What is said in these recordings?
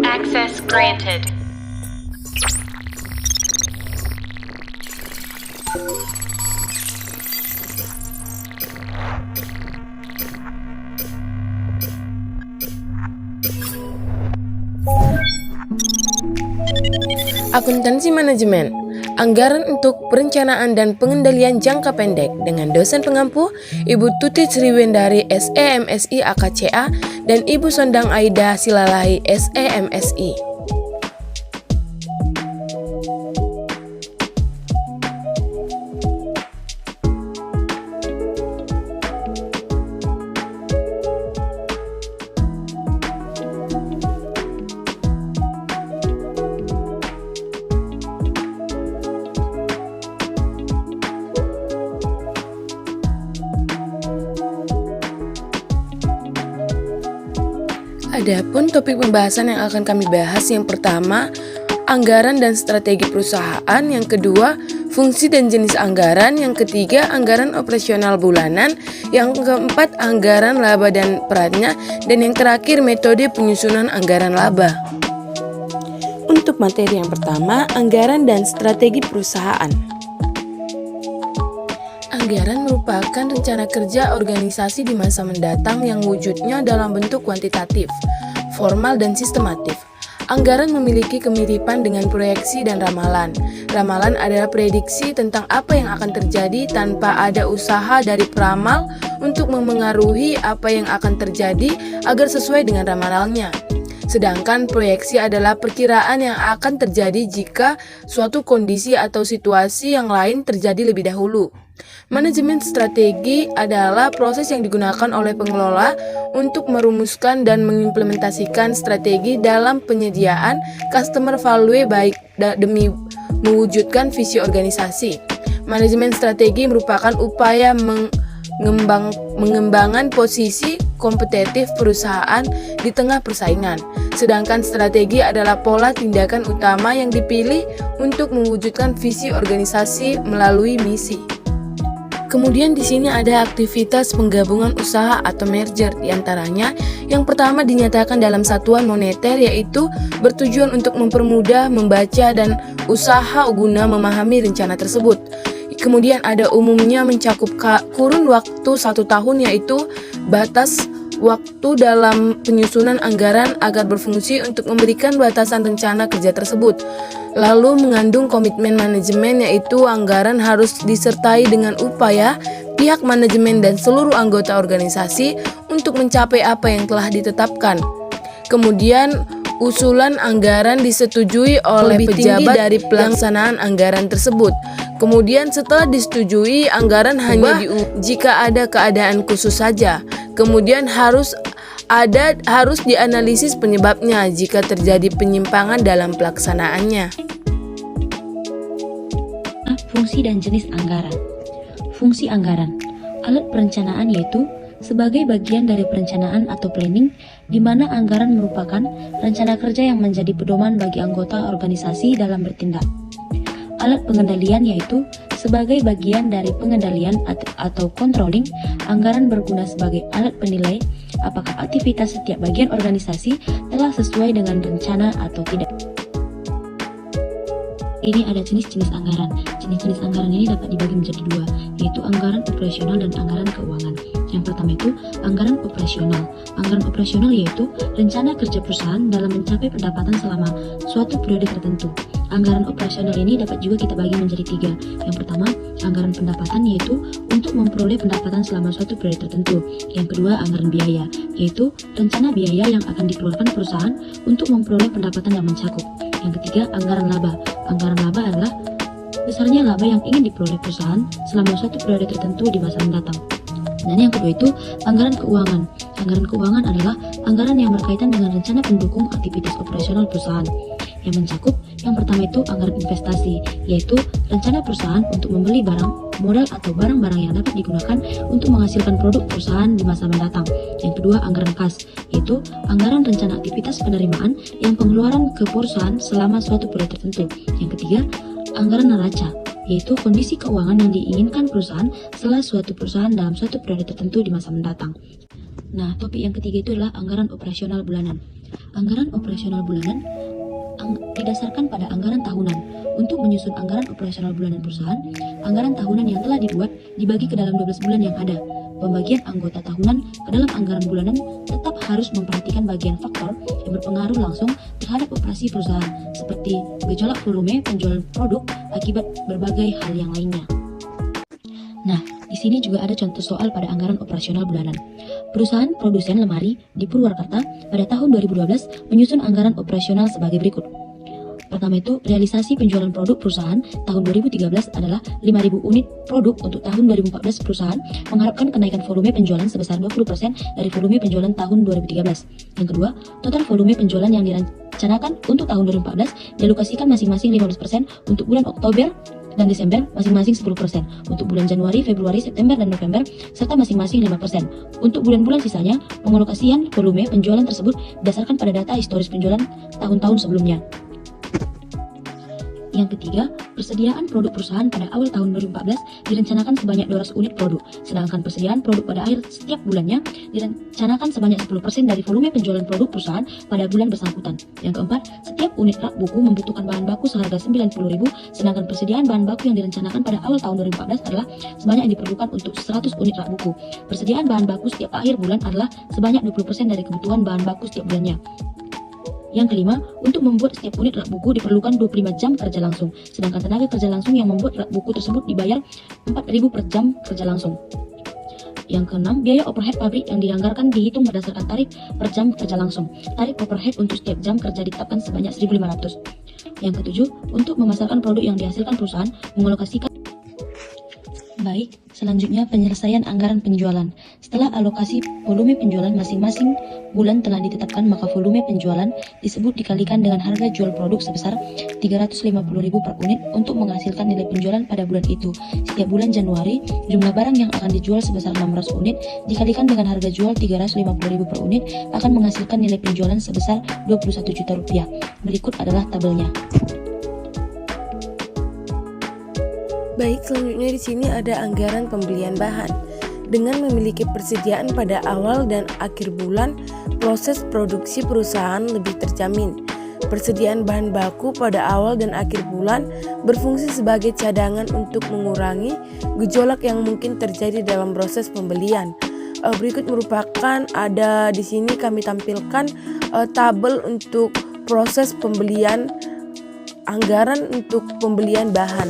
Access granted. Akuntansi manajemen, anggaran untuk perencanaan dan pengendalian jangka pendek dengan dosen pengampu Ibu Tuti Sriwendari SEMSI AKCA dan Ibu Sondang Aida Silalahi SEMSI. Adapun topik pembahasan yang akan kami bahas, yang pertama, anggaran dan strategi perusahaan, yang kedua, fungsi dan jenis anggaran, yang ketiga, anggaran operasional bulanan, yang keempat, anggaran laba dan perannya, dan yang terakhir, metode penyusunan anggaran laba. Untuk materi yang pertama, anggaran dan strategi perusahaan. Anggaran merupakan rencana kerja organisasi di masa mendatang yang wujudnya dalam bentuk kuantitatif, formal, dan sistematif. Anggaran memiliki kemiripan dengan proyeksi dan ramalan. Ramalan adalah prediksi tentang apa yang akan terjadi tanpa ada usaha dari peramal untuk memengaruhi apa yang akan terjadi agar sesuai dengan ramalannya. Sedangkan proyeksi adalah perkiraan yang akan terjadi jika suatu kondisi atau situasi yang lain terjadi lebih dahulu. Manajemen strategi adalah proses yang digunakan oleh pengelola untuk merumuskan dan mengimplementasikan strategi dalam penyediaan customer value baik demi mewujudkan visi organisasi. Manajemen strategi merupakan upaya mengembangkan posisi kompetitif perusahaan di tengah persaingan. Sedangkan strategi adalah pola tindakan utama yang dipilih untuk mewujudkan visi organisasi melalui misi. Kemudian di sini ada aktivitas penggabungan usaha atau merger, diantaranya yang pertama dinyatakan dalam satuan moneter, yaitu bertujuan untuk mempermudah membaca dan usaha guna memahami rencana tersebut. Kemudian ada umumnya mencakup kurun waktu 1 tahun, yaitu batas waktu dalam penyusunan anggaran agar berfungsi untuk memberikan batasan rencana kerja tersebut. Lalu mengandung komitmen manajemen, yaitu anggaran harus disertai dengan upaya pihak manajemen dan seluruh anggota organisasi untuk mencapai apa yang telah ditetapkan. Kemudian usulan anggaran disetujui oleh pejabat dari pelaksanaan anggaran tersebut. Kemudian setelah disetujui, anggaran hanya jika ada keadaan khusus saja. Kemudian harus dianalisis penyebabnya jika terjadi penyimpangan dalam pelaksanaannya. Fungsi dan jenis anggaran. Fungsi anggaran, alat perencanaan, yaitu sebagai bagian dari perencanaan atau planning, di mana anggaran merupakan rencana kerja yang menjadi pedoman bagi anggota organisasi dalam bertindak. Alat pengendalian, yaitu sebagai bagian dari pengendalian atau controlling, anggaran berguna sebagai alat penilai apakah aktivitas setiap bagian organisasi telah sesuai dengan rencana atau tidak. Ini ada jenis-jenis anggaran. Jenis-jenis anggaran ini dapat dibagi menjadi 2, yaitu anggaran operasional dan anggaran keuangan. Yang pertama itu anggaran operasional. Anggaran operasional yaitu rencana kerja perusahaan dalam mencapai pendapatan selama suatu periode tertentu. Anggaran operasional ini dapat juga kita bagi menjadi 3. Yang pertama, anggaran pendapatan, yaitu untuk memperoleh pendapatan selama suatu periode tertentu. Yang kedua, anggaran biaya, yaitu rencana biaya yang akan dikeluarkan perusahaan untuk memperoleh pendapatan yang mencakup. Yang ketiga, anggaran laba. Anggaran laba adalah besarnya laba yang ingin diperoleh perusahaan selama suatu periode tertentu di masa mendatang. Dan yang kedua itu anggaran keuangan. Anggaran keuangan adalah anggaran yang berkaitan dengan rencana pendukung aktivitas operasional perusahaan, yang mencakup yang pertama itu anggaran investasi, yaitu rencana perusahaan untuk membeli barang, modal atau barang-barang yang dapat digunakan untuk menghasilkan produk perusahaan di masa mendatang. Yang kedua, anggaran kas, yaitu anggaran rencana aktivitas penerimaan yang pengeluaran ke perusahaan selama suatu periode tertentu. Yang ketiga, anggaran neraca, yaitu kondisi keuangan yang diinginkan perusahaan setelah suatu perusahaan dalam suatu periode tertentu di masa mendatang. Nah, topik yang ketiga itu adalah anggaran operasional bulanan. Anggaran operasional bulanan didasarkan pada anggaran tahunan. Untuk menyusun anggaran operasional bulanan perusahaan, anggaran tahunan yang telah dibuat dibagi ke dalam 12 bulan yang ada. Pembagian anggota tahunan ke dalam anggaran bulanan tetap harus memperhatikan bagian faktor yang berpengaruh langsung terhadap operasi perusahaan, seperti gejolak volume penjualan produk akibat berbagai hal yang lainnya. Nah, di sini juga ada contoh soal pada anggaran operasional bulanan. Perusahaan produsen lemari di Purwakarta pada tahun 2012 menyusun anggaran operasional sebagai berikut. Pertama itu, realisasi penjualan produk perusahaan tahun 2013 adalah 5.000 unit produk. Untuk tahun 2014, perusahaan mengharapkan kenaikan volume penjualan sebesar 20% dari volume penjualan tahun 2013. Yang kedua, total volume penjualan yang direncanakan untuk tahun 2014 dialokasikan masing-masing 15% untuk bulan Oktober dan Desember, masing-masing 10%, untuk bulan Januari, Februari, September, dan November, serta masing-masing 5%. Untuk bulan-bulan sisanya, pengalokasian volume penjualan tersebut berdasarkan pada data historis penjualan tahun-tahun sebelumnya. Yang ketiga, persediaan produk perusahaan pada awal tahun 2014 direncanakan sebanyak 200 unit produk, sedangkan persediaan produk pada akhir setiap bulannya direncanakan sebanyak 10% dari volume penjualan produk perusahaan pada bulan bersangkutan. Yang keempat, setiap unit rak buku membutuhkan bahan baku seharga 90.000, sedangkan persediaan bahan baku yang direncanakan pada awal tahun 2014 adalah sebanyak yang diperlukan untuk 100 unit rak buku. Persediaan bahan baku setiap akhir bulan adalah sebanyak 20% dari kebutuhan bahan baku setiap bulannya. Yang kelima, untuk membuat setiap unit rak buku diperlukan 25 jam kerja langsung, sedangkan tenaga kerja langsung yang membuat rak buku tersebut dibayar 4.000 per jam kerja langsung. Yang keenam, biaya overhead pabrik yang dianggarkan dihitung berdasarkan tarif per jam kerja langsung. Tarif overhead untuk setiap jam kerja ditetapkan sebanyak 1.500. Yang ketujuh, untuk memasarkan produk yang dihasilkan perusahaan, mengalokasikan. Baik, selanjutnya penyelesaian anggaran penjualan. Setelah alokasi volume penjualan masing-masing bulan telah ditetapkan, maka volume penjualan disebut dikalikan dengan harga jual produk sebesar 350.000 per unit untuk menghasilkan nilai penjualan pada bulan itu. Setiap bulan Januari, jumlah barang yang akan dijual sebesar 600 unit dikalikan dengan harga jual 350.000 per unit akan menghasilkan nilai penjualan sebesar 21 juta rupiah. Berikut adalah tabelnya. Baik, selanjutnya di sini ada anggaran pembelian bahan. Dengan memiliki persediaan pada awal dan akhir bulan, proses produksi perusahaan lebih terjamin. Persediaan bahan baku pada awal dan akhir bulan berfungsi sebagai cadangan untuk mengurangi gejolak yang mungkin terjadi dalam proses pembelian. Berikut merupakan ada di sini kami tampilkan tabel untuk proses pembelian anggaran untuk pembelian bahan.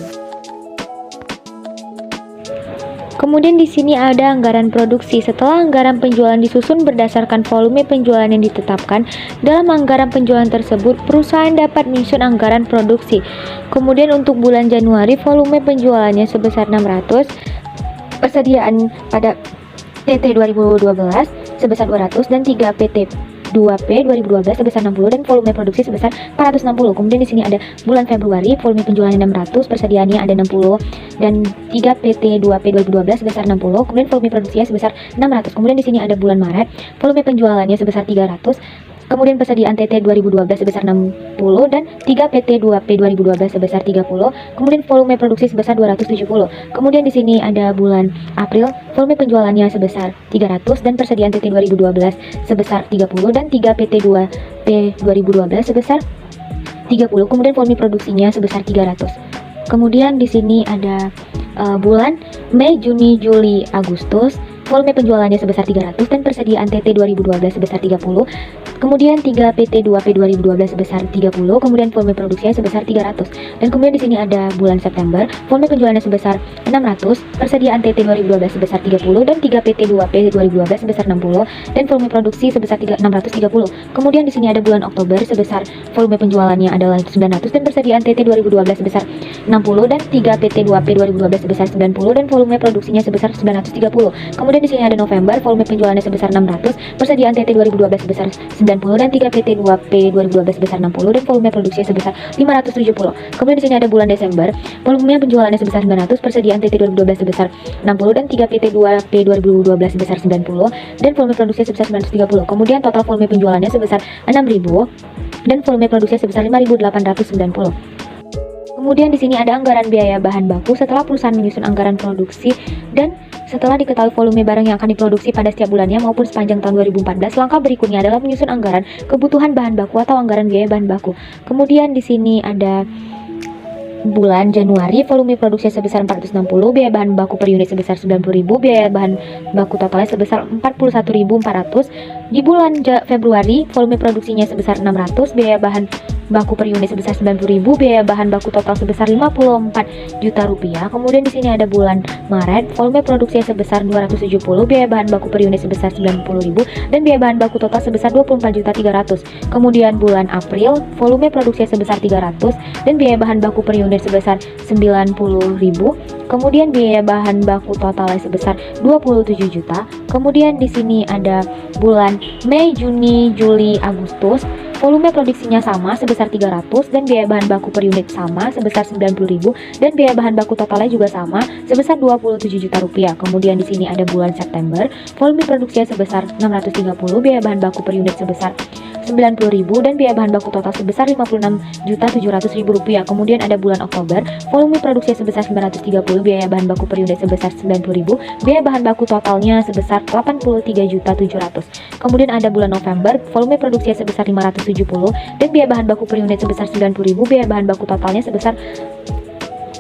Kemudian di sini ada anggaran produksi. Setelah anggaran penjualan disusun berdasarkan volume penjualan yang ditetapkan, dalam anggaran penjualan tersebut perusahaan dapat menyusun anggaran produksi. Kemudian untuk bulan Januari volume penjualannya sebesar 600, persediaan pada TT 2012 sebesar 200 dan 3 PT 2P 2012 sebesar 60 dan volume produksi sebesar 460. Kemudian di sini ada bulan Februari, volume penjualannya 600, persediaannya ada 60 dan 3 PT 2P 2012 sebesar 60. Kemudian volume produksinya sebesar 600. Kemudian di sini ada bulan Maret, volume penjualannya sebesar 300. Kemudian persediaan TT 2012 sebesar 60 dan 3 PT 2P 2012 sebesar 30. Kemudian volume produksi sebesar 270. Kemudian di sini ada bulan April, volume penjualannya sebesar 300 dan persediaan TT 2012 sebesar 30 dan 3 PT 2P 2012 sebesar 30. Kemudian volume produksinya sebesar 300. Kemudian di sini ada bulan Mei, Juni, Juli, Agustus, volume penjualannya sebesar 300 dan persediaan TT 2012 sebesar 30. Kemudian 3 PT 2P 2012 sebesar 30. Kemudian volume produksinya sebesar 300. Dan kemudian di sini ada bulan September, volume penjualannya sebesar 600, persediaan TT 2012 sebesar 30 dan 3 PT 2P 2012 sebesar 60 dan volume produksi sebesar 630. Kemudian di sini ada bulan Oktober sebesar volume penjualannya adalah 900 dan persediaan TT 2012 sebesar 60 dan 3 PT 2P 2012 sebesar 90 dan volume produksinya sebesar 930. Kemudian di sini ada November, volume penjualannya sebesar 600, persediaan TT 2012 sebesar 90 dan 3 PT 2P 2012 sebesar 60 dan volume produksinya sebesar 570. Kemudian di sini ada bulan Desember, volume penjualannya sebesar 900, persediaan TT 2012 sebesar 60 dan 3 PT 2P 2012 sebesar 90 dan volume produksinya sebesar 930. Kemudian total volume penjualannya sebesar 6.000 dan volume produksinya sebesar 5.890. Kemudian di sini ada anggaran biaya bahan baku. Setelah perusahaan menyusun anggaran produksi dan Setelah diketahui volume barang yang akan diproduksi pada setiap bulannya maupun sepanjang tahun 2014, langkah berikutnya adalah menyusun anggaran kebutuhan bahan baku atau anggaran biaya bahan baku. Kemudian di sini ada bulan Januari, volume produksi sebesar 460, biaya bahan baku per unit sebesar 90.000, biaya bahan baku totalnya sebesar 41.400. Di bulan Februari, volume produksinya sebesar 600, biaya bahan baku per unit sebesar 90.000, biaya bahan baku total sebesar 54 juta rupiah. Kemudian di sini ada bulan Maret, volume produksinya sebesar 270, biaya bahan baku per unit sebesar 90.000 dan biaya bahan baku total sebesar 24.300. Kemudian bulan April, volume produksinya sebesar 300 dan biaya bahan baku per unit sebesar 90.000. Kemudian biaya bahan baku totalnya sebesar 27 juta. Kemudian di sini ada bulan Mei, Juni, Juli, Agustus. Volume produksinya sama sebesar 300 dan biaya bahan baku per unit sama sebesar 90.000 dan biaya bahan baku totalnya juga sama sebesar 27 juta rupiah. Kemudian di sini ada bulan September, volume produksinya sebesar 630, biaya bahan baku per unit sebesar 90.000 dan biaya bahan baku total sebesar 56.700.000 rupiah. Kemudian ada bulan Oktober, volume produksinya sebesar 930, biaya bahan baku per unit sebesar 90.000, biaya bahan baku totalnya sebesar 83.700. Kemudian ada bulan November, volume produksinya sebesar 570 dan biaya bahan baku per unit sebesar 90.000, biaya bahan baku totalnya sebesar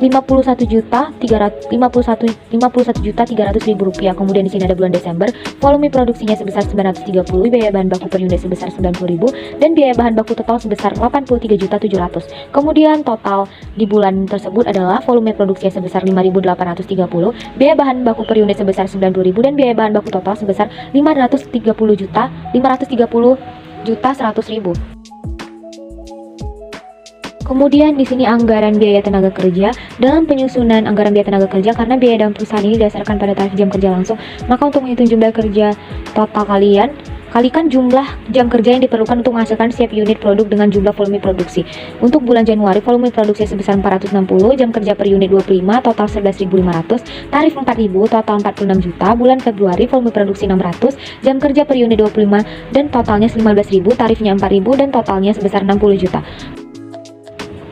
51.300.000 rupiah. Kemudian di sini ada bulan Desember, volume produksinya sebesar 930, biaya bahan baku per unit sebesar 90.000 dan biaya bahan baku total sebesar 83.700. Kemudian total di bulan tersebut adalah volume produksinya sebesar 5.830, biaya bahan baku per unit sebesar 90.000 dan biaya bahan baku total sebesar 530.100.000. Kemudian di sini anggaran biaya tenaga kerja. Dalam penyusunan anggaran biaya tenaga kerja, karena biaya dalam perusahaan ini didasarkan pada tarif jam kerja langsung, maka untuk menghitung jumlah kerja total kalikan jumlah jam kerja yang diperlukan untuk menghasilkan setiap unit produk dengan jumlah volume produksi. Untuk bulan Januari, volume produksi sebesar 460, jam kerja per unit 25, total 11.500, tarif 4.000, total 46 juta. Bulan Februari, volume produksi 600, jam kerja per unit 25 dan totalnya 15.000, tarifnya 4.000 dan totalnya sebesar 60 juta.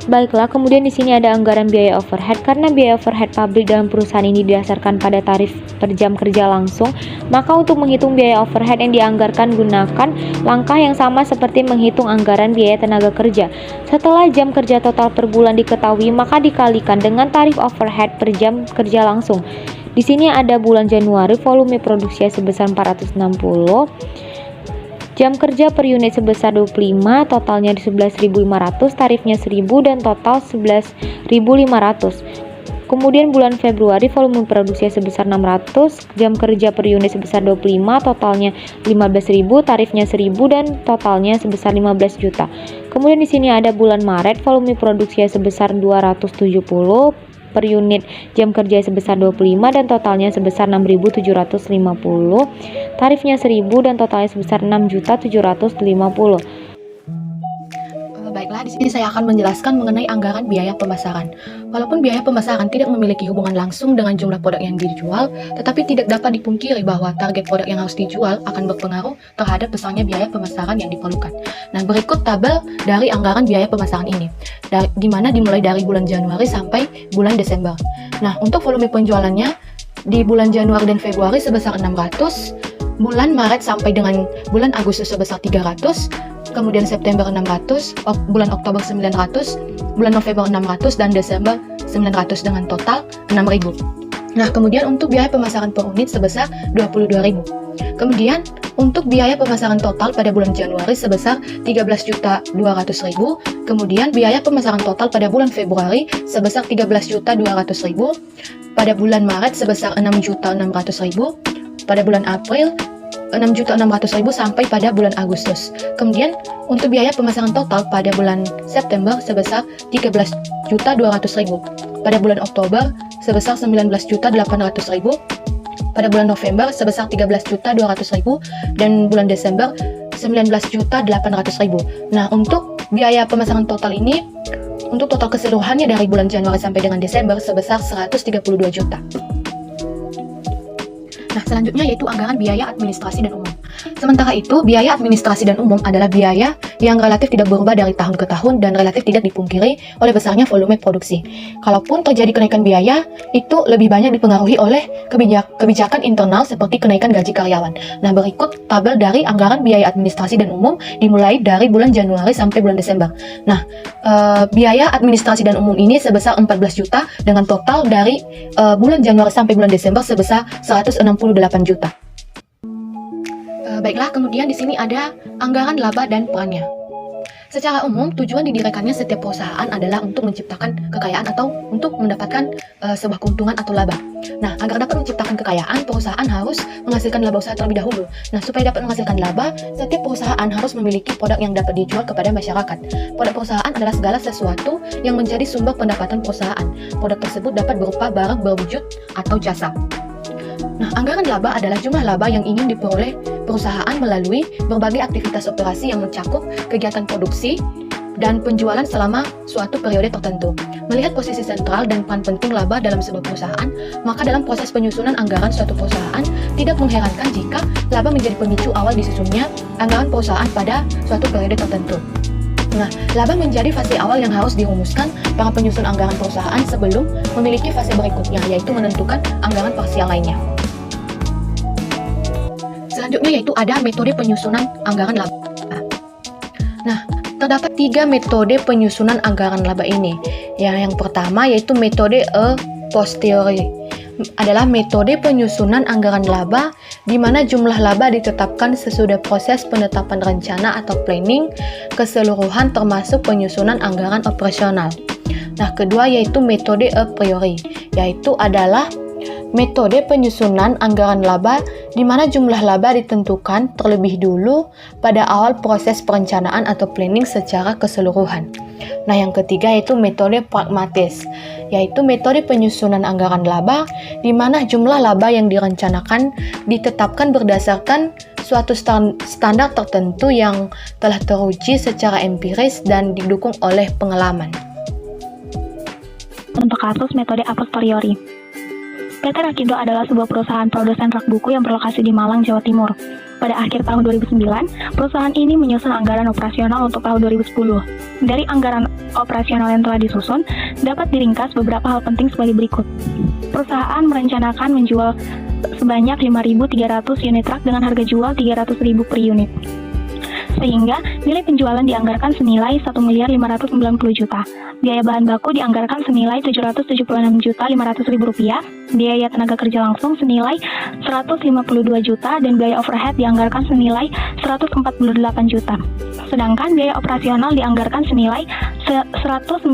Baiklah, kemudian di sini ada anggaran biaya overhead. Karena biaya overhead pabrik dalam perusahaan ini didasarkan pada tarif per jam kerja langsung, maka untuk menghitung biaya overhead yang dianggarkan, gunakan langkah yang sama seperti menghitung anggaran biaya tenaga kerja. Setelah jam kerja total per bulan diketahui, maka dikalikan dengan tarif overhead per jam kerja langsung. Di sini ada bulan Januari, volume produksinya sebesar 460, jam kerja per unit sebesar 25, totalnya 11.500, tarifnya 1.000 dan total 11.500. Kemudian bulan Februari, volume produksinya sebesar 600, jam kerja per unit sebesar 25, totalnya 15.000, tarifnya 1.000 dan totalnya sebesar 15 juta. Kemudian di sini ada bulan Maret, volume produksinya sebesar 270, per unit jam kerja sebesar 25 dan totalnya sebesar 6.750, tarifnya 1.000 dan totalnya sebesar 6.750. Baiklah, di sini saya akan menjelaskan mengenai anggaran biaya pemasaran. Walaupun biaya pemasaran tidak memiliki hubungan langsung dengan jumlah produk yang dijual, tetapi tidak dapat dipungkiri bahwa target produk yang harus dijual akan berpengaruh terhadap besarnya biaya pemasaran yang diperlukan. Nah, berikut tabel dari anggaran biaya pemasaran ini, di mana dimulai dari bulan Januari sampai bulan Desember. Nah, untuk volume penjualannya di bulan Januari dan Februari sebesar 600, bulan Maret sampai dengan bulan Agustus sebesar 300, kemudian September 600, bulan Oktober 900, bulan November 600, dan Desember 900 dengan total 6.000. Nah, kemudian untuk biaya pemasaran per unit sebesar 22.000. Kemudian untuk biaya pemasaran total pada bulan Januari sebesar 13.200.000. Kemudian biaya pemasaran total pada bulan Februari sebesar 13.200.000. Pada bulan Maret sebesar 6.600.000. Pada bulan April 6.600.000 sampai pada bulan Agustus. Kemudian untuk biaya pemasaran total pada bulan September sebesar 13.200.000. Pada bulan Oktober sebesar 19.800.000. Pada bulan November sebesar 13.200.000 dan bulan Desember 19.800.000. Nah, untuk biaya pemasaran total ini, untuk total keseluruhannya dari bulan Januari sampai dengan Desember sebesar 132 juta. Nah, selanjutnya yaitu anggaran biaya administrasi dan umum. Sementara itu, biaya administrasi dan umum adalah biaya yang relatif tidak berubah dari tahun ke tahun dan relatif tidak dipungkiri oleh besarnya volume produksi. Kalaupun terjadi kenaikan biaya, itu lebih banyak dipengaruhi oleh kebijakan internal seperti kenaikan gaji karyawan. Nah, berikut tabel dari anggaran biaya administrasi dan umum dimulai dari bulan Januari sampai bulan Desember. Nah, biaya administrasi dan umum ini sebesar 14 juta dengan total dari bulan Januari sampai bulan Desember sebesar 168 juta. Baiklah, kemudian di sini ada anggaran laba dan perannya. Secara umum, tujuan didirikannya setiap perusahaan adalah untuk menciptakan kekayaan atau untuk mendapatkan sebuah keuntungan atau laba. Nah, agar dapat menciptakan kekayaan, perusahaan harus menghasilkan laba usaha terlebih dahulu. Nah, supaya dapat menghasilkan laba, setiap perusahaan harus memiliki produk yang dapat dijual kepada masyarakat. Produk perusahaan adalah segala sesuatu yang menjadi sumber pendapatan perusahaan. Produk tersebut dapat berupa barang berwujud atau jasa. Nah, anggaran laba adalah jumlah laba yang ingin diperoleh perusahaan melalui berbagai aktivitas operasi yang mencakup kegiatan produksi dan penjualan selama suatu periode tertentu. Melihat posisi sentral dan peran penting laba dalam sebuah perusahaan, maka dalam proses penyusunan anggaran suatu perusahaan tidak mengherankan jika laba menjadi pemicu awal disusunnya anggaran perusahaan pada suatu periode tertentu. Nah, laba menjadi fase awal yang harus dirumuskan para penyusun anggaran perusahaan sebelum memiliki fase berikutnya, yaitu menentukan anggaran parsial lainnya. Selanjutnya yaitu ada metode penyusunan anggaran laba. Nah, terdapat 3 metode penyusunan anggaran laba ini. Yang pertama yaitu metode a posteriori. Adalah metode penyusunan anggaran laba di mana jumlah laba ditetapkan sesudah proses penetapan rencana atau planning keseluruhan termasuk penyusunan anggaran operasional. Nah, kedua yaitu metode a priori, yaitu adalah metode penyusunan anggaran laba di mana jumlah laba ditentukan terlebih dulu pada awal proses perencanaan atau planning secara keseluruhan. Nah, yang ketiga yaitu metode pragmatis, yaitu metode penyusunan anggaran laba di mana jumlah laba yang direncanakan ditetapkan berdasarkan suatu standar tertentu yang telah teruji secara empiris dan didukung oleh pengalaman. Untuk kasus metode a posteriori, PT Rakindo adalah sebuah perusahaan produsen rak buku yang berlokasi di Malang, Jawa Timur. Pada akhir tahun 2009, perusahaan ini menyusun anggaran operasional untuk tahun 2010. Dari anggaran operasional yang telah disusun, dapat diringkas beberapa hal penting sebagai berikut. Perusahaan merencanakan menjual sebanyak 5.300 unit rak dengan harga jual 300.000 per unit. Sehingga nilai penjualan dianggarkan senilai 1.590 juta. Biaya bahan baku dianggarkan senilai 776.500.000 rupiah. Biaya tenaga kerja langsung senilai 152 juta dan biaya overhead dianggarkan senilai 148 juta. Sedangkan biaya operasional dianggarkan senilai 198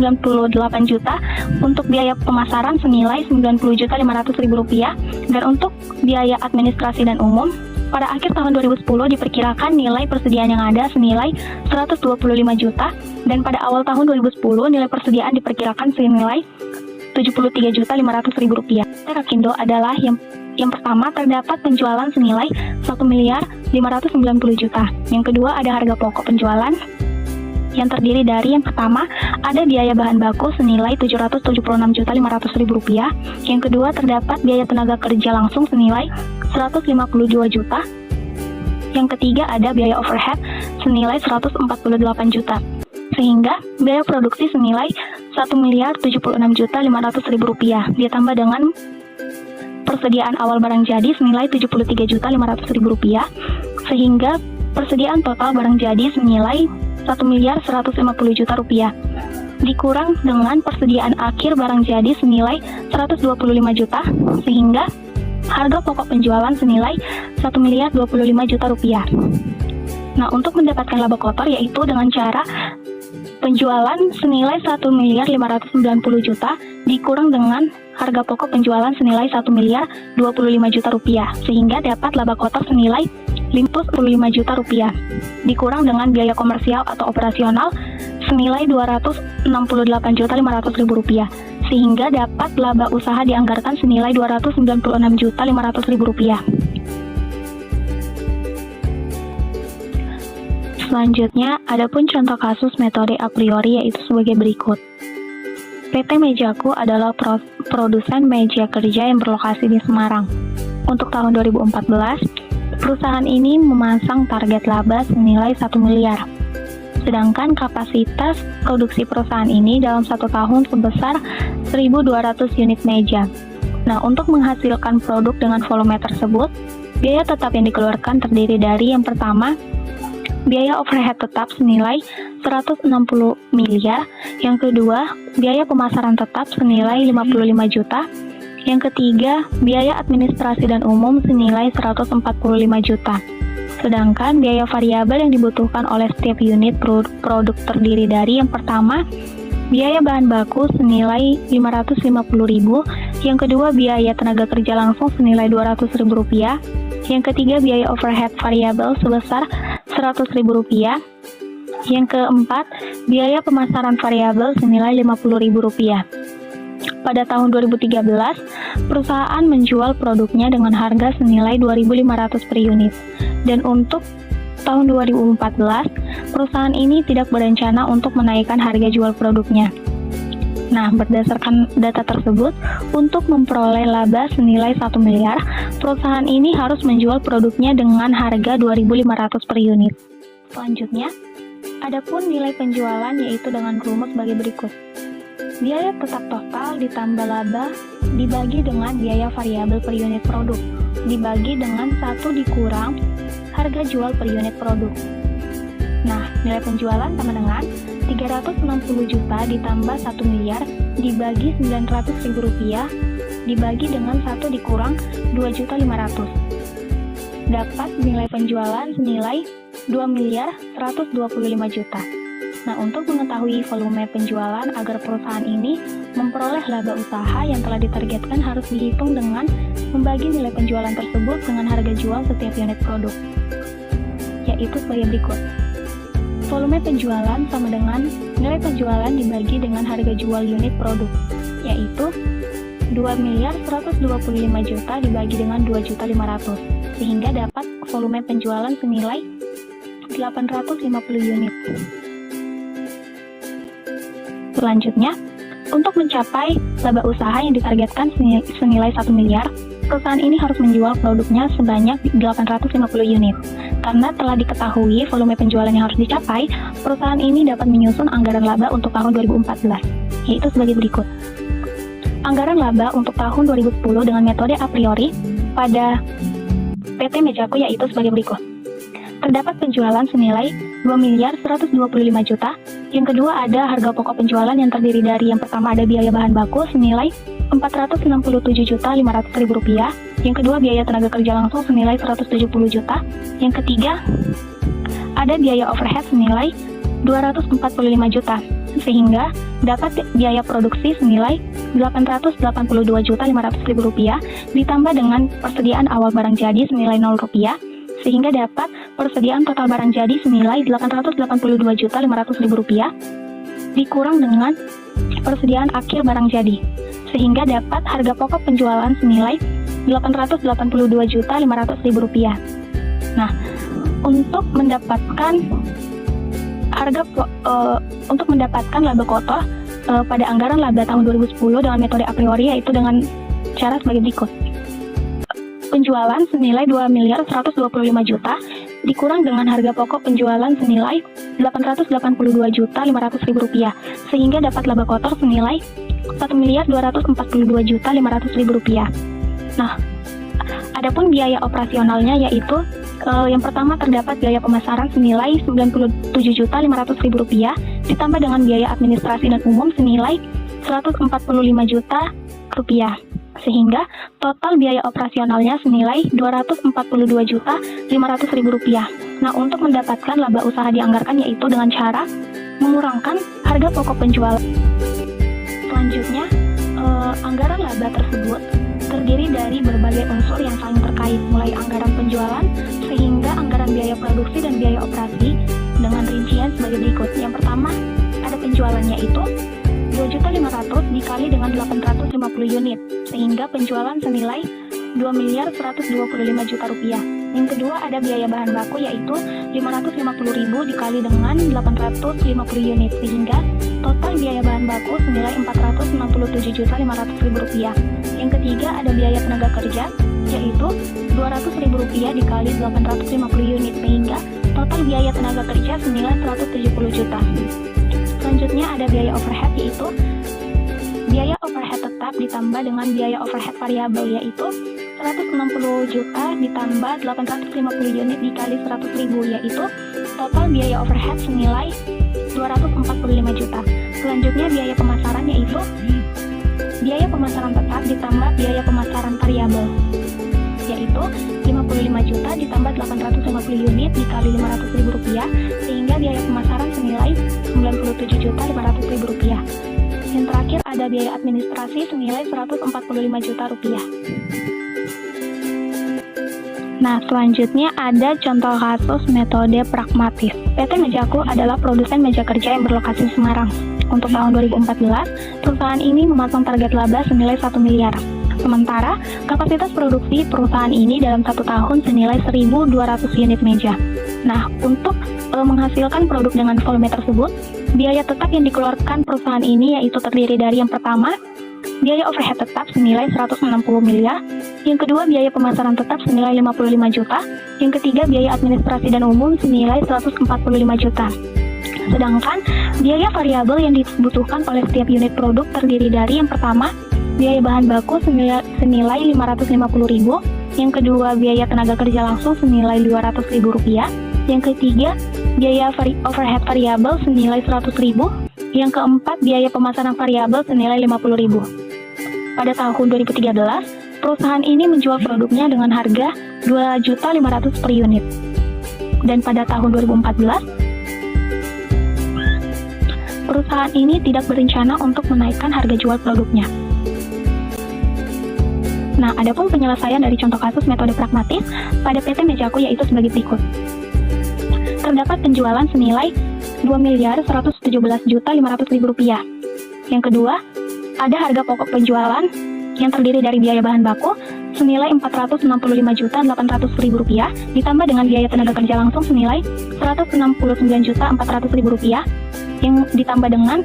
juta, untuk biaya pemasaran senilai 90.500.000 rupiah, dan untuk biaya administrasi dan umum pada akhir tahun 2010 diperkirakan nilai persediaan yang ada senilai 125 juta, dan pada awal tahun 2010 nilai persediaan diperkirakan senilai 73.500.000 rupiah. Rakindo adalah yang pertama, terdapat penjualan senilai 1.590 juta. Yang kedua, ada harga pokok penjualan yang terdiri dari yang pertama, ada biaya bahan baku senilai 776.500.000 rupiah. Yang kedua, terdapat biaya tenaga kerja langsung senilai 152 juta. Yang ketiga, ada biaya overhead senilai 148 juta. Sehingga biaya produksi senilai 1.076.500.000 rupiah ditambah dengan persediaan awal barang jadi senilai 73.500.000 rupiah, sehingga persediaan total barang jadi senilai 1.150 juta rupiah dikurang dengan persediaan akhir barang jadi senilai 125 juta, sehingga harga pokok penjualan senilai 1.025 juta rupiah. Nah, untuk mendapatkan laba kotor yaitu dengan cara penjualan senilai 1.590 juta dikurang dengan harga pokok penjualan senilai 1.025 juta rupiah, sehingga dapat laba kotor senilai 55 juta rupiah dikurang dengan biaya komersial atau operasional senilai 268.500.000 rupiah, sehingga dapat laba usaha dianggarkan senilai 296.500.000 rupiah. Selanjutnya, adapun contoh kasus metode a priori yaitu sebagai berikut. PT Mejaku adalah produsen meja kerja yang berlokasi di Semarang. Untuk tahun 2014, Perusahaan ini memasang target laba senilai 1 miliar. Sedangkan kapasitas produksi perusahaan ini dalam 1 tahun sebesar 1.200 unit meja. Nah, untuk menghasilkan produk dengan volume tersebut, biaya tetap yang dikeluarkan terdiri dari yang pertama, biaya overhead tetap senilai 160 miliar, yang kedua, biaya pemasaran tetap senilai 55 juta, yang ketiga, biaya administrasi dan umum senilai 145 juta. Sedangkan biaya variabel yang dibutuhkan oleh setiap unit produk terdiri dari yang pertama, biaya bahan baku senilai 550.000, yang kedua biaya tenaga kerja langsung senilai 200.000 rupiah, yang ketiga biaya overhead variabel sebesar 100.000 rupiah, yang keempat biaya pemasaran variabel senilai 50.000 rupiah. Pada tahun 2013, perusahaan menjual produknya dengan harga senilai 2.500 per unit. Dan untuk tahun 2014, perusahaan ini tidak berencana untuk menaikkan harga jual produknya. Nah, berdasarkan data tersebut, untuk memperoleh laba senilai 1 miliar, perusahaan ini harus menjual produknya dengan harga 2.500 per unit. Selanjutnya, adapun nilai penjualan yaitu dengan rumus sebagai berikut. Biaya tetap total ditambah laba dibagi dengan biaya variabel per unit produk, dibagi dengan 1 dikurang harga jual per unit produk. Nah, nilai penjualan sama dengan 360 juta ditambah 1 miliar dibagi 900.000 rupiah dibagi dengan 1 dikurang 2.500.000. Dapat nilai penjualan senilai 2.125 juta. Nah, untuk mengetahui volume penjualan agar perusahaan ini memperoleh laba usaha yang telah ditargetkan harus dihitung dengan membagi nilai penjualan tersebut dengan harga jual setiap unit produk, yaitu sebagai berikut. Volume penjualan sama dengan nilai penjualan dibagi dengan harga jual unit produk, yaitu 2.125 juta dibagi dengan 2.500.000, sehingga dapat volume penjualan senilai 850 unit. Selanjutnya, untuk mencapai laba usaha yang ditargetkan senilai 1 miliar, perusahaan ini harus menjual produknya sebanyak 850 unit. Karena telah diketahui volume penjualan yang harus dicapai, perusahaan ini dapat menyusun anggaran laba untuk tahun 2014, yaitu sebagai berikut. Anggaran laba untuk tahun 2010 dengan metode a priori pada PT Mejaku yaitu sebagai berikut. Terdapat penjualan senilai 2.125 juta. Yang kedua ada harga pokok penjualan yang terdiri dari yang pertama ada biaya bahan baku senilai 467.500.000 rupiah. Yang kedua biaya tenaga kerja langsung senilai 170 juta. Yang ketiga ada biaya overhead senilai 245 juta. Sehingga dapat biaya produksi senilai 882.500.000 rupiah ditambah dengan persediaan awal barang jadi senilai 0 rupiah. Sehingga dapat persediaan total barang jadi senilai 882.500.000 rupiah dikurang dengan persediaan akhir barang jadi, sehingga dapat harga pokok penjualan senilai 882.500.000 rupiah. Nah, untuk mendapatkan untuk mendapatkan laba kotor pada anggaran laba tahun 2010 dengan metode a priori yaitu dengan cara sebagai berikut. Penjualan senilai 2.125 juta dikurang dengan harga pokok penjualan senilai 882.500.000 rupiah, sehingga dapat laba kotor senilai 1.242.500.000 rupiah. Nah, adapun biaya operasionalnya yaitu yang pertama terdapat biaya pemasaran senilai 97.500.000 rupiah ditambah dengan biaya administrasi dan umum senilai 145 juta rupiah. Sehingga total biaya operasionalnya senilai 242.500.000 rupiah. Nah, untuk mendapatkan laba usaha dianggarkan yaitu dengan cara mengurangkan harga pokok penjualan. Selanjutnya, anggaran laba tersebut terdiri dari berbagai unsur yang saling terkait, mulai anggaran penjualan sehingga anggaran biaya produksi dan biaya operasi dengan rincian sebagai berikut. Yang pertama, ada penjualannya itu 2.500.000 dikali dengan 850 unit, sehingga penjualan senilai 2.125 juta rupiah. Yang kedua ada biaya bahan baku yaitu 550.000 dikali dengan 850 unit, sehingga total biaya bahan baku senilai 467.500.000 rupiah. Yang ketiga ada biaya tenaga kerja yaitu Rp200.000 dikali 850 unit, sehingga total biaya tenaga kerja senilai 170 juta. Selanjutnya ada biaya overhead, yaitu biaya overhead tetap ditambah dengan biaya overhead variabel, yaitu 160 juta ditambah 850 unit dikali 100.000, yaitu total biaya overhead senilai 245 juta. Selanjutnya biaya pemasaran, yaitu biaya pemasaran tetap ditambah biaya pemasaran variabel, yaitu 55 juta ditambah 850 unit dikali Rp500.000, sehingga biaya pemasaran senilai Rp97.500.000. Yang terakhir ada biaya administrasi senilai Rp145 juta. Nah, selanjutnya ada contoh kasus metode pragmatis. PT Mejaku adalah produsen meja kerja yang berlokasi di Semarang. Untuk tahun 2014, perusahaan ini memasang target laba senilai 1 miliar. Sementara, kapasitas produksi perusahaan ini dalam 1 tahun senilai 1.200 unit meja. Nah, untuk menghasilkan produk dengan volume tersebut, biaya tetap yang dikeluarkan perusahaan ini yaitu terdiri dari yang pertama, biaya overhead tetap senilai 160 miliar, yang kedua biaya pemasaran tetap senilai 55 juta, yang ketiga biaya administrasi dan umum senilai 145 juta. Sedangkan biaya variabel yang dibutuhkan oleh setiap unit produk terdiri dari yang pertama, biaya bahan baku senilai 550.000, yang kedua biaya tenaga kerja langsung senilai Rp200.000, yang ketiga biaya overhead variabel senilai 100.000, yang keempat biaya pemasaran variabel senilai 50.000. Pada tahun 2013, perusahaan ini menjual produknya dengan harga Rp2.500.000 per unit. Dan pada tahun 2014, perusahaan ini tidak berencana untuk menaikkan harga jual produknya. Nah, adapun penyelesaian dari contoh kasus metode pragmatis pada PT Mejaku yaitu sebagai berikut. Terdapat penjualan senilai Rp2.117.500.000. Yang kedua, ada harga pokok penjualan yang terdiri dari biaya bahan baku senilai Rp465.800.000 ditambah dengan biaya tenaga kerja langsung senilai Rp169.400.000 yang ditambah dengan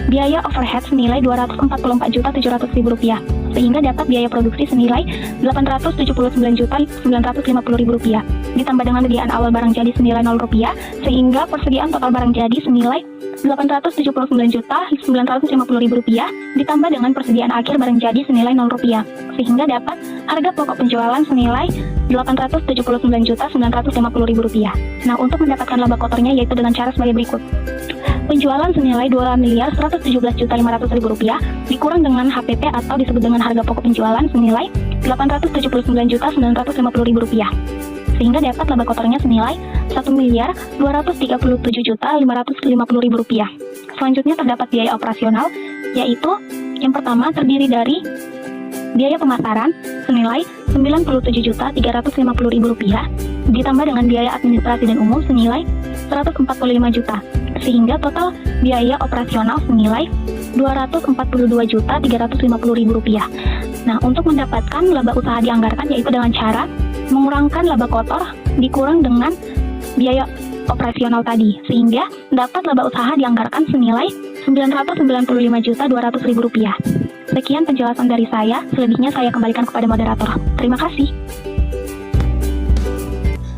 biaya overhead senilai Rp244.700.000, sehingga dapat biaya produksi senilai Rp879.950.000 ditambah dengan persediaan awal barang jadi senilai Rp0, sehingga persediaan total barang jadi senilai Rp879.950.000 ditambah dengan persediaan akhir barang jadi senilai Rp0, sehingga dapat harga pokok penjualan senilai Rp879.950.000. Nah, untuk mendapatkan laba kotornya yaitu dengan cara sebagai berikut. Penjualan senilai Rp2.117.500.000 dikurang dengan HPP atau disebut dengan harga pokok penjualan senilai Rp879.950.000, sehingga dapat laba kotornya senilai Rp1.237.550.000. Selanjutnya terdapat biaya operasional, yaitu yang pertama terdiri dari biaya pemasaran senilai Rp97.350.000 ditambah dengan biaya administrasi dan umum senilai Rp145 juta, sehingga total biaya operasional senilai Rp242.350.000. Nah, untuk mendapatkan laba usaha dianggarkan yaitu dengan cara mengurangkan laba kotor dikurang dengan biaya operasional tadi, sehingga dapat laba usaha dianggarkan senilai Rp995.200.000. Sekian penjelasan dari saya, selebihnya saya kembalikan kepada moderator. Terima kasih.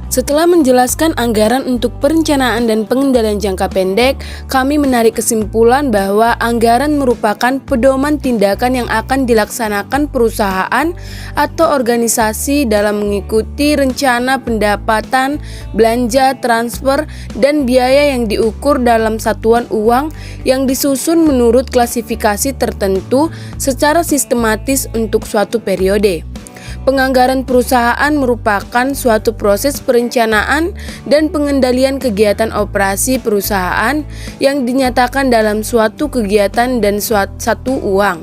Setelah menjelaskan anggaran untuk perencanaan dan pengendalian jangka pendek, kami menarik kesimpulan bahwa anggaran merupakan pedoman tindakan yang akan dilaksanakan perusahaan atau organisasi dalam mengikuti rencana pendapatan, belanja, transfer, dan biaya yang diukur dalam satuan uang yang disusun menurut klasifikasi tertentu secara sistematis untuk suatu periode. Penganggaran perusahaan merupakan suatu proses perencanaan dan pengendalian kegiatan operasi perusahaan yang dinyatakan dalam suatu kegiatan dan satu uang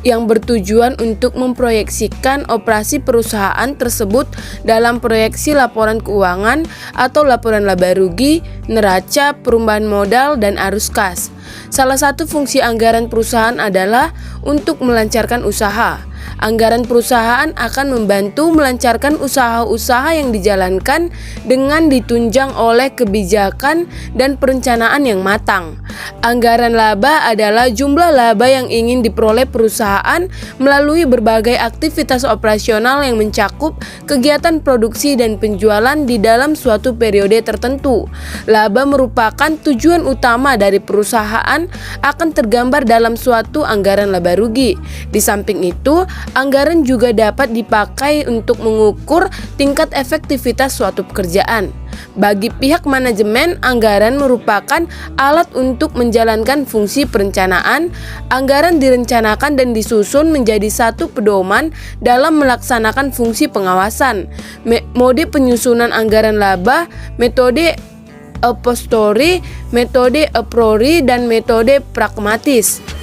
yang bertujuan untuk memproyeksikan operasi perusahaan tersebut dalam proyeksi laporan keuangan atau laporan laba rugi, neraca, perubahan modal, dan arus kas. Salah satu fungsi anggaran perusahaan adalah untuk melancarkan usaha. Anggaran perusahaan akan membantu melancarkan usaha-usaha yang dijalankan dengan ditunjang oleh kebijakan dan perencanaan yang matang. Anggaran laba adalah jumlah laba yang ingin diperoleh perusahaan melalui berbagai aktivitas operasional yang mencakup kegiatan produksi dan penjualan di dalam suatu periode tertentu. Laba merupakan tujuan utama dari perusahaan akan tergambar dalam suatu anggaran laba rugi. Di samping itu, anggaran juga dapat dipakai untuk mengukur tingkat efektivitas suatu pekerjaan. Bagi pihak manajemen, anggaran merupakan alat untuk menjalankan fungsi perencanaan. Anggaran direncanakan dan disusun menjadi satu pedoman dalam melaksanakan fungsi pengawasan. Mode penyusunan anggaran laba, metode a posteriori, metode a priori, dan metode pragmatis.